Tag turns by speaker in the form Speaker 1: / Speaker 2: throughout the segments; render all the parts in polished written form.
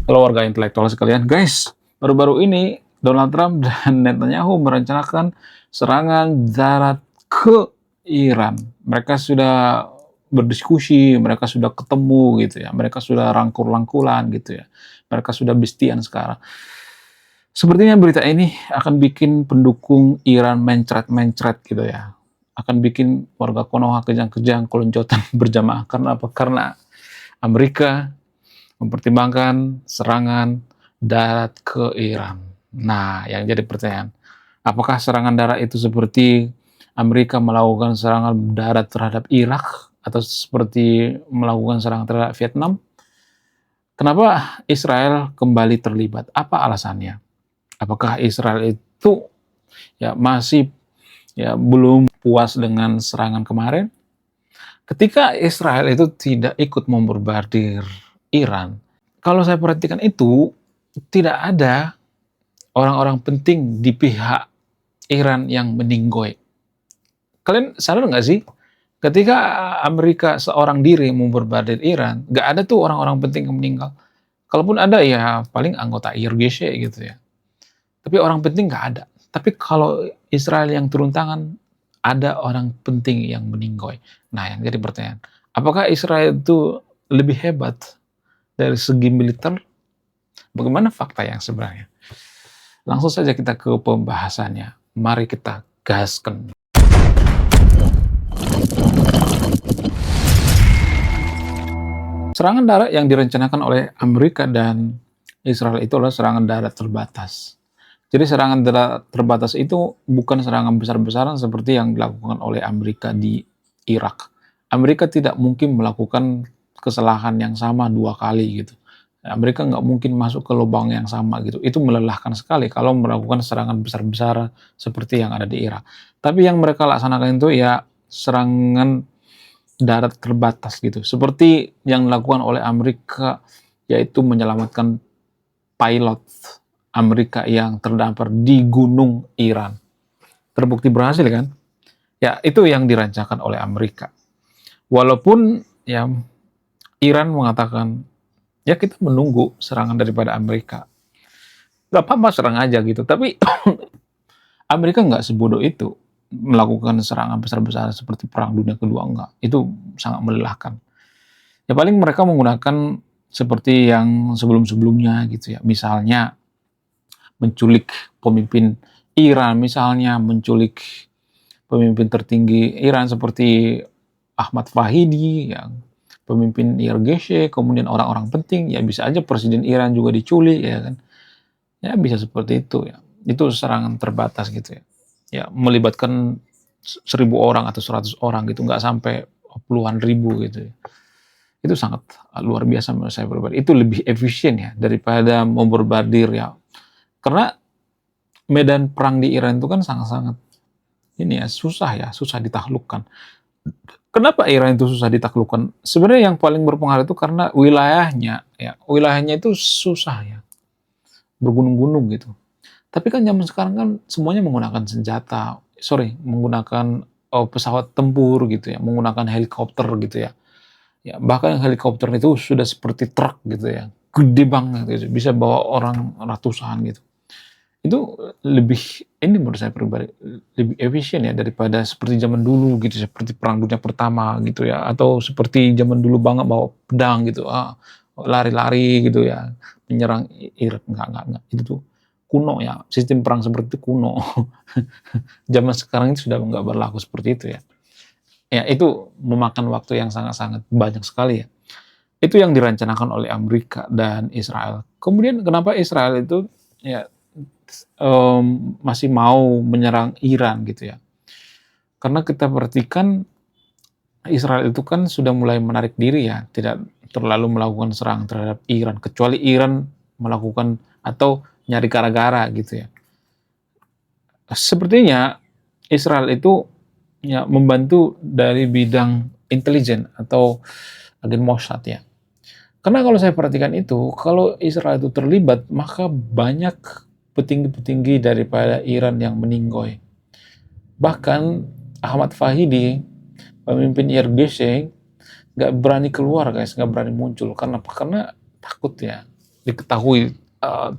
Speaker 1: Keluarga intelektual sekalian, guys, baru-baru ini Donald Trump dan Netanyahu merencanakan serangan darat ke Iran. Mereka sudah berdiskusi, mereka sudah ketemu gitu ya, mereka sudah rangkul-rangkulan gitu ya, mereka sudah bestian sekarang. Sepertinya berita ini akan bikin pendukung Iran mencret-mencret gitu ya, akan bikin warga Konoha kejang-kejang, keloncotan berjamaah. Karena apa? Karena Amerika mempertimbangkan serangan darat ke Iran. Nah, yang jadi pertanyaan, apakah serangan darat itu seperti Amerika melakukan serangan darat terhadap Irak atau seperti melakukan serangan terhadap Vietnam? Kenapa Israel kembali terlibat? Apa alasannya? Apakah Israel itu masih belum puas dengan serangan kemarin? Ketika Israel itu tidak ikut membombardir Iran, kalau saya perhatikan itu tidak ada orang-orang penting di pihak Iran yang meninggoy. Kalian sadar nggak sih? Ketika Amerika seorang diri membombardir Iran, nggak ada tuh orang-orang penting yang meninggal. Kalaupun ada ya paling anggota IRGC gitu ya. Tapi orang penting nggak ada. Tapi kalau Israel yang turun tangan, ada orang penting yang meninggoy. Nah, yang jadi pertanyaan, apakah Israel itu lebih hebat dari segi militer? Bagaimana fakta yang sebenarnya? Langsung saja kita ke pembahasannya. Mari kita gaskan. Serangan darat yang direncanakan oleh Amerika dan Israel itu adalah serangan darat terbatas. Jadi serangan darat terbatas itu bukan serangan besar-besaran seperti yang dilakukan oleh Amerika di Irak. Amerika tidak mungkin melakukan kesalahan yang sama 2 kali gitu. Amerika nggak mungkin masuk ke lubang yang sama gitu. Itu melelahkan sekali kalau melakukan serangan besar-besaran seperti yang ada di Irak. Tapi yang mereka laksanakan itu ya serangan darat terbatas gitu. Seperti yang dilakukan oleh Amerika, yaitu menyelamatkan pilot Amerika yang terdampar di gunung Iran. Terbukti berhasil kan? Ya, itu yang dirancangkan oleh Amerika. Walaupun ya Iran mengatakan, ya kita menunggu serangan daripada Amerika. Gak apa-apa serang aja gitu. Tapi Amerika nggak sebodoh itu melakukan serangan besar-besaran seperti Perang Dunia Kedua, enggak. Itu sangat melelahkan. Ya paling mereka menggunakan seperti yang sebelum-sebelumnya gitu ya. Misalnya menculik pemimpin Iran, misalnya menculik pemimpin tertinggi Iran seperti Ahmad Fahidi, yang pemimpin IRGC, kemudian orang-orang penting, ya bisa aja Presiden Iran juga diculik, ya kan. Ya bisa seperti itu ya. Itu serangan terbatas gitu ya. Ya melibatkan 1.000 orang atau 100 orang gitu, nggak sampai puluhan ribu gitu ya. Itu sangat luar biasa menurut saya pribadi. Itu lebih efisien ya daripada membombardir ya. Karena medan perang di Iran itu kan sangat-sangat ini ya susah ditaklukkan. Kenapa Iran itu susah ditaklukkan? Sebenarnya yang paling berpengaruh itu karena wilayahnya ya. Wilayahnya itu susah ya. Bergunung-gunung gitu. Tapi kan zaman sekarang kan semuanya menggunakan senjata, menggunakan pesawat tempur gitu ya, menggunakan helikopter gitu ya. Ya, bahkan helikopter itu sudah seperti truk gitu ya, gede banget gitu, bisa bawa orang ratusan gitu. Itu lebih ini menurut saya pribadi, lebih efisien ya daripada seperti zaman dulu gitu, seperti Perang Dunia Pertama gitu ya, atau seperti zaman dulu banget bawa pedang gitu, lari-lari gitu ya, menyerang Irak, enggak, itu tuh kuno ya, sistem perang seperti itu kuno. Zaman sekarang itu sudah nggak berlaku seperti itu ya. Ya itu memakan waktu yang sangat-sangat banyak sekali ya. Itu yang direncanakan oleh Amerika dan Israel. Kemudian kenapa Israel itu ya masih mau menyerang Iran gitu ya. Karena kita perhatikan Israel itu kan sudah mulai menarik diri ya, tidak terlalu melakukan serangan terhadap Iran, kecuali Iran melakukan atau nyari gara-gara gitu ya. Sepertinya Israel itu ya membantu dari bidang intelijen atau agen Mossad ya. Karena kalau saya perhatikan itu, kalau Israel itu terlibat, maka banyak petinggi-petinggi daripada Iran yang meninggoy. Bahkan Ahmad Fahidi, pemimpin IRGC, nggak berani keluar guys, nggak berani muncul. Karena apa? Karena takut ya. diketahui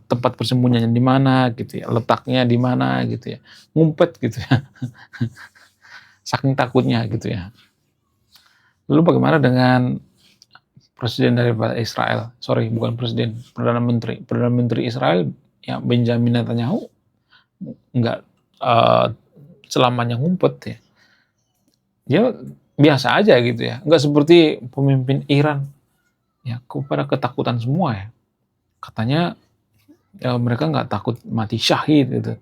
Speaker 1: tempat persembunyiannya di mana gitu ya, letaknya di mana gitu ya, ngumpet gitu ya, saking takutnya gitu ya. Lalu bagaimana dengan presiden daripada Israel? Sorry, bukan presiden, perdana menteri. Perdana menteri Israel ya Benjamin Netanyahu nggak uh, selamanya ngumpet ya. Dia biasa aja gitu ya, nggak seperti pemimpin Iran ya, kepada ketakutan semua ya. Katanya ya, mereka nggak takut mati syahid gitu,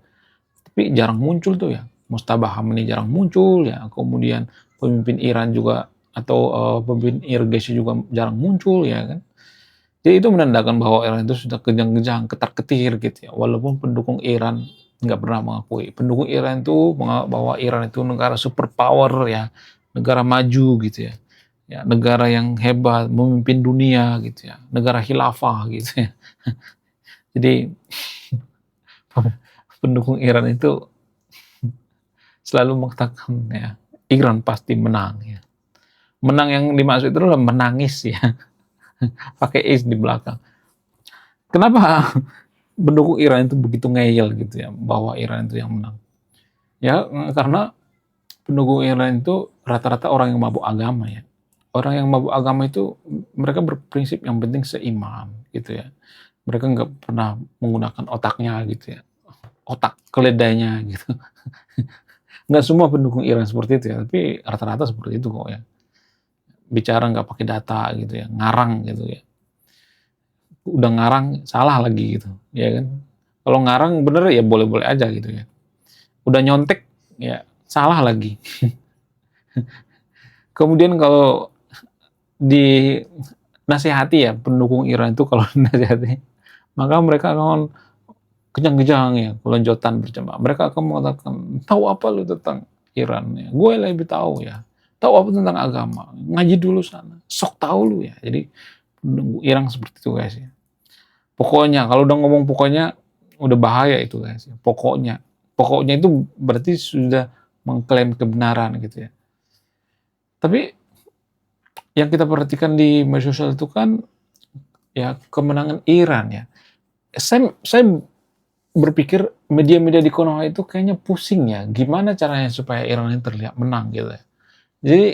Speaker 1: tapi jarang muncul tuh ya. Mustabah Khamenei jarang muncul ya, kemudian pemimpin Iran juga atau pemimpin Irgesi juga jarang muncul ya kan. Jadi itu menandakan bahwa Iran itu sudah kejang-kejang, ketar-ketir gitu ya. Walaupun pendukung Iran nggak pernah mengakui. Pendukung Iran itu menganggap bahwa Iran itu negara superpower ya, negara maju gitu ya. Ya, negara yang hebat, memimpin dunia gitu ya, negara khilafah gitu ya. Jadi pendukung Iran itu selalu mengatakan ya, Iran pasti menang ya. Menang yang dimaksud itu adalah menangis ya, pakai is di belakang. Kenapa pendukung Iran itu begitu ngeyel gitu ya, bahwa Iran itu yang menang? Ya karena pendukung Iran itu rata-rata orang yang mabuk agama ya. Orang yang mabuk agama itu mereka berprinsip yang penting seiman gitu ya. Mereka nggak pernah menggunakan otaknya gitu ya, otak keledainya gitu. Nggak semua pendukung Iran seperti itu ya, tapi rata-rata seperti itu kok ya. Bicara nggak pakai data gitu ya, ngarang gitu ya. Udah ngarang salah lagi gitu, ya kan. Kalau ngarang bener ya boleh-boleh aja gitu ya. Udah nyontek ya salah lagi. Kemudian kalau dinasehati ya pendukung Iran itu kalau dinasehati, maka mereka akan kejang-kejang ya, kelonjotan berjamaah. Mereka akan mengatakan, tahu apa lu tentang Iran ya? Gue lebih tahu ya. Tahu apa tentang agama? Ngaji dulu sana. Sok tahu lu ya. Jadi Iran seperti itu guys ya. Pokoknya kalau udah ngomong pokoknya udah bahaya itu guys. Pokoknya, pokoknya itu berarti sudah mengklaim kebenaran gitu ya. Tapi yang kita perhatikan di media sosial itu kan ya kemenangan Iran ya. Saya berpikir media-media di Konoha itu kayaknya pusing ya, gimana caranya supaya Iran ini terlihat menang gitu ya. Jadi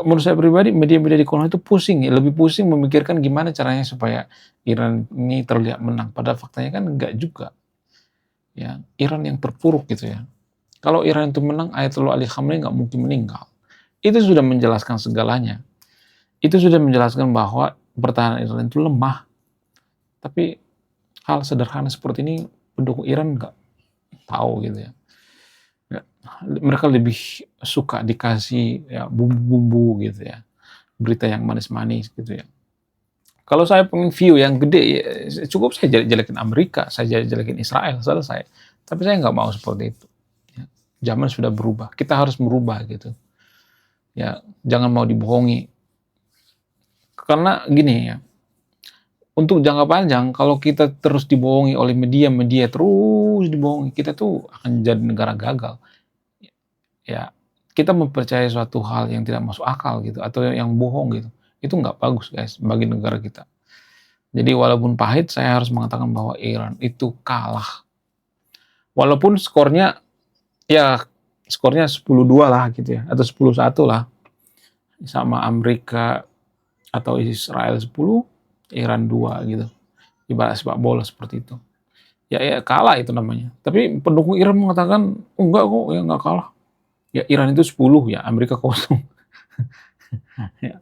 Speaker 1: menurut saya pribadi media-media di Konoha itu pusing ya, lebih pusing memikirkan gimana caranya supaya Iran ini terlihat menang. Pada faktanya kan enggak juga. Ya, Iran yang terpuruk gitu ya. Kalau Iran itu menang, Ayatollah Ali Khamenei nggak mungkin meninggal. Itu sudah menjelaskan segalanya. Itu sudah menjelaskan bahwa pertahanan Iran itu lemah. Tapi hal sederhana seperti ini pendukung Iran nggak tahu gitu ya. Ya, mereka lebih suka dikasih ya bumbu-bumbu gitu ya, berita yang manis-manis gitu ya. Kalau saya pengen view yang gede ya, cukup saya jelekin Amerika, saya jelekin Israel, selesai. Tapi saya nggak mau seperti itu. Ya, zaman sudah berubah, kita harus merubah gitu. Ya, jangan mau dibohongi. Karena gini ya, untuk jangka panjang kalau kita terus dibohongi oleh media terus dibohongi, kita tuh akan jadi negara gagal. Ya, kita mempercayai suatu hal yang tidak masuk akal gitu atau yang bohong gitu. Itu nggak bagus guys bagi negara kita. Jadi walaupun pahit saya harus mengatakan bahwa Iran itu kalah. Walaupun skornya ya skornya 10-2 lah gitu ya atau 10-1 lah sama Amerika atau Israel 10, Iran 2 gitu. Ibarat sepak bola seperti itu. Ya kalah itu namanya. Tapi pendukung Iran mengatakan, oh, enggak kok, ya enggak kalah. Ya Iran itu 10 ya, Amerika 0. Ya.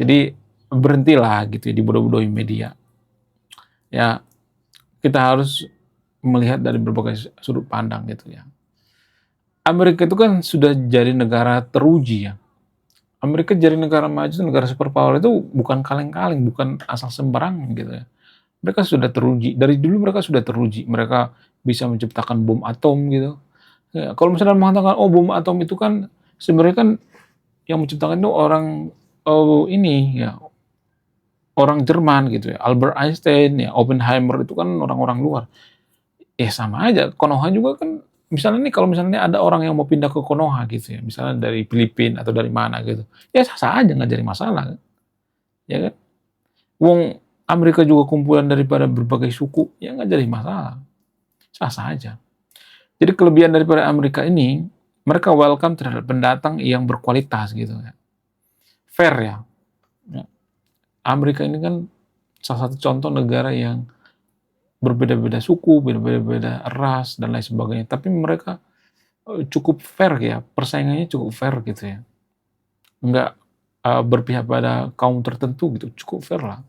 Speaker 1: Jadi berhentilah gitu ya dibodoh-bodohin media. Ya kita harus melihat dari berbagai sudut pandang gitu ya. Amerika itu kan sudah jadi negara teruji ya. Amerika jadi negara maju, negara superpower itu bukan kaleng-kaleng, bukan asal sembarangan gitu ya. Mereka sudah teruji, dari dulu mereka sudah teruji, mereka bisa menciptakan bom atom gitu. Ya, kalau misalnya mengatakan, oh bom atom itu kan sebenarnya kan yang menciptakan itu orang ini ya orang Jerman gitu ya, Albert Einstein ya, Oppenheimer itu kan orang-orang luar. Sama aja, Konoha juga kan misalnya nih kalau misalnya ada orang yang mau pindah ke Konoha gitu ya, misalnya dari Filipina atau dari mana gitu, ya sah-sah aja nggak jadi masalah, ya kan? Wong Amerika juga kumpulan daripada berbagai suku, ya nggak jadi masalah. Sah-sah aja. Jadi kelebihan daripada Amerika ini, mereka welcome terhadap pendatang yang berkualitas gitu ya. Fair ya. Ya. Amerika ini kan salah satu contoh negara yang berbeda-beda suku, berbeda-beda ras, dan lain sebagainya. Tapi mereka cukup fair ya, persaingannya cukup fair gitu ya. Nggak berpihak pada kaum tertentu gitu, cukup fair lah.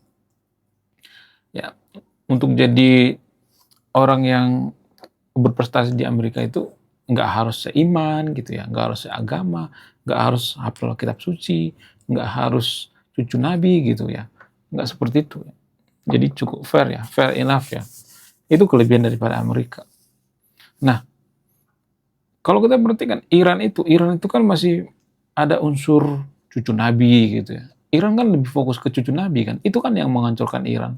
Speaker 1: Ya, untuk jadi orang yang berprestasi di Amerika itu nggak harus seiman gitu ya, nggak harus seagama, nggak harus hafal kitab suci, nggak harus cucu nabi gitu ya, nggak seperti itu. Jadi cukup fair ya, fair enough ya. Itu kelebihan daripada Amerika. Nah, kalau kita perhatikan Iran itu kan masih ada unsur cucu nabi gitu ya. Iran kan lebih fokus ke cucu nabi kan, itu kan yang menghancurkan Iran.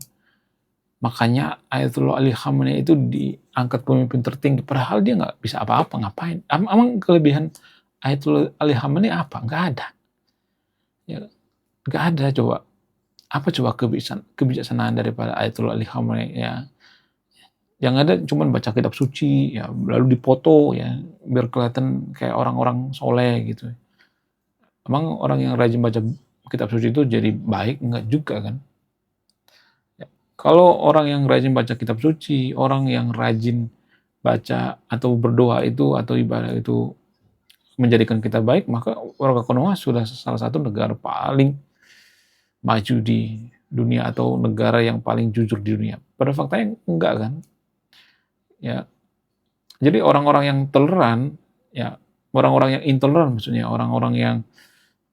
Speaker 1: Makanya Ayatollah Ali Khamenei itu diangkat pemimpin tertinggi, padahal dia nggak bisa apa-apa, ngapain? Emang kelebihan Ayatollah Ali Khamenei apa? Nggak ada. Ya, nggak ada coba. Apa coba kebijaksanaan daripada Ayatollah Ali Khamenei ya? Yang ada cuma baca kitab suci, ya lalu dipoto ya, biar kelihatan kayak orang-orang soleh gitu. Emang orang yang rajin baca kitab suci itu jadi baik? Enggak juga kan? Kalau orang yang rajin baca kitab suci, orang yang rajin baca atau berdoa itu atau ibadah itu menjadikan kita baik, maka warga Konoha sudah salah satu negara paling maju di dunia atau negara yang paling jujur di dunia. Pada faktanya enggak kan? Ya. Jadi orang-orang yang toleran, ya orang-orang yang intoleran maksudnya, orang-orang yang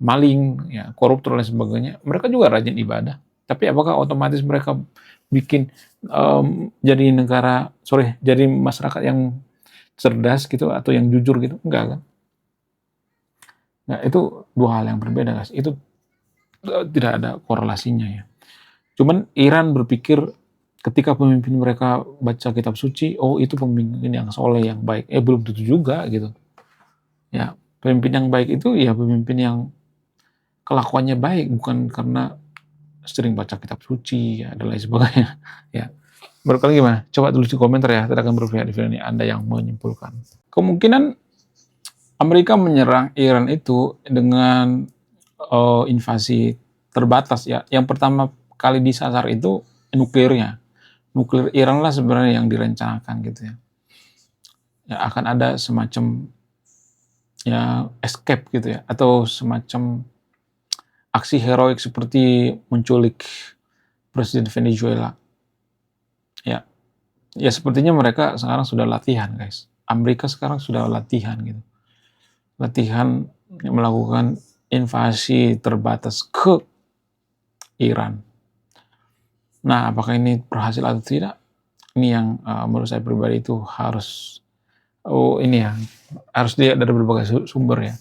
Speaker 1: maling, ya koruptor dan sebagainya, mereka juga rajin ibadah. Tapi apakah otomatis mereka bikin jadi masyarakat yang cerdas gitu atau yang jujur gitu? Enggak kan? Nah, itu dua hal yang berbeda guys. Itu tidak ada korelasinya ya. Cuman Iran berpikir ketika pemimpin mereka baca kitab suci, oh itu pemimpin yang soleh, yang baik. Belum tentu juga gitu. Ya, pemimpin yang baik itu ya pemimpin yang kelakuannya baik, bukan karena sering baca kitab suci ya, dan lain sebagainya. Ya. Menurut kalian gimana? Coba tulis di komentar ya. Tidak akan berpihak di video ini. Anda yang menyimpulkan. Kemungkinan Amerika menyerang Iran itu dengan invasi terbatas ya. Yang pertama kali disasar itu nuklirnya. Nuklir Iran lah sebenarnya yang direncanakan gitu ya. Ya akan ada semacam ya escape gitu ya, atau semacam aksi heroik seperti menculik Presiden Venezuela. Ya, ya sepertinya mereka sekarang sudah latihan guys. Amerika sekarang sudah latihan gitu. Latihan melakukan invasi terbatas ke Iran. Nah, apakah ini berhasil atau tidak? Ini yang menurut saya pribadi itu harus harus dilihat dari berbagai sumber ya.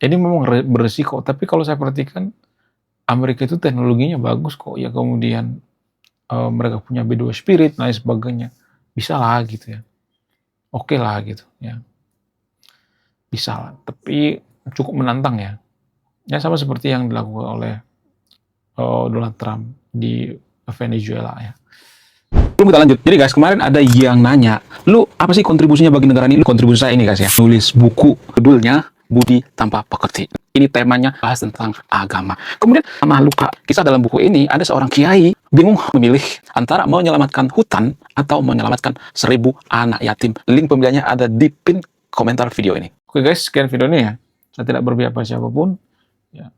Speaker 1: Jadi memang beresiko, tapi kalau saya perhatikan Amerika itu teknologinya bagus kok ya, kemudian mereka punya B2 Spirit dan lain sebagainya. Bisa lah gitu ya. Oke lah gitu ya. Bisa lah, tapi cukup menantang ya. Ya sama seperti yang dilakukan oleh Donald Trump di Venezuela ya. Sebelum kita lanjut, jadi guys kemarin ada yang nanya, lu apa sih kontribusinya bagi negara ini? Kontribusi saya ini guys ya, nulis buku, judulnya Budi Tanpa Pekerti. Ini temanya bahas tentang agama. Kemudian sama lupa, kisah dalam buku ini ada seorang kiai bingung memilih antara menyelamatkan hutan atau menyelamatkan 1000 anak yatim. Link pembeliannya ada di pin komentar video ini. Oke guys, sekian video ini ya. Saya tidak berpihak pada siapapun. Ya,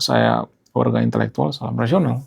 Speaker 1: saya warga intelektual, salam rasional.